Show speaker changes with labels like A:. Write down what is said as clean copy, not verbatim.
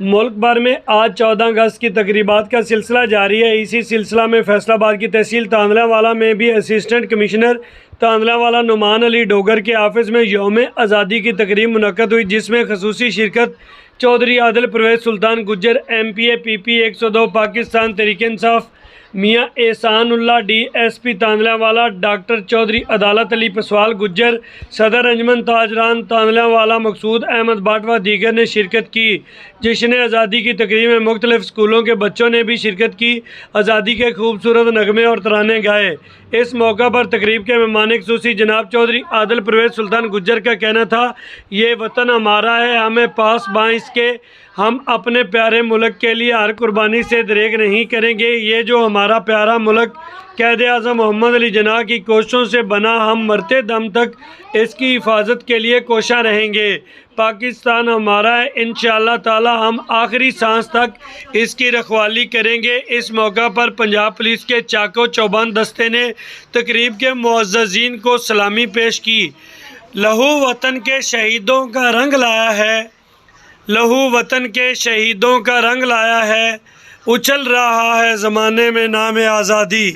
A: ملک بھر میں آج 14 اگست کی تقریبات کا سلسلہ جاری ہے۔ اسی سلسلہ میں فیصل آباد کی تحصیل تاندلہ والا میں بھی اسسٹنٹ کمشنر تاندلہ والا نعمان علی ڈوگر کے آفس میں یوم آزادی کی تقریب منعقد ہوئی، جس میں خصوصی شرکت چودھری عادل پرویز سلطان گجر ایم پی پی 102 پاکستان تحریک انصاف، میاں احسان اللہ ڈی ایس پی تاندلہ والا، ڈاکٹر چودھری عدالت علی پسوال گجر، صدر انجمن تاجران تاندلہ والا مقصود احمد بٹ و دیگر نے شرکت کی۔ جشن آزادی کی تقریب میں مختلف اسکولوں کے بچوں نے بھی شرکت کی، آزادی کے خوبصورت نغمے اور ترانے گائے۔ اس موقع پر تقریب کے مہمان خصوصی جناب چودھری عادل پرویز سلطان گجر کا کہنا تھا، یہ وطن ہمارا ہے، ہمیں پاس بائیں اس کے، ہم اپنے پیارے ملک کے لیے ہر قربانی سے دریغ نہیں کریں گے۔ یہ جو ہمارا پیارا ملک قائد اعظم محمد علی جناح کی کوششوں سے بنا، ہم مرتے دم تک اس کی حفاظت کے لیے کوشاں رہیں گے۔ پاکستان ہمارا ہے، انشاءاللہ تعالی ہم آخری سانس تک اس کی رکھوالی کریں گے۔ اس موقع پر پنجاب پولیس کے چاقو چوبند دستے نے تقریب کے معززین کو سلامی پیش کی۔ لہو وطن کے شہیدوں کا رنگ لایا ہے، لہو وطن کے شہیدوں کا رنگ لایا ہے، اچھل رہا ہے زمانے میں نام آزادی۔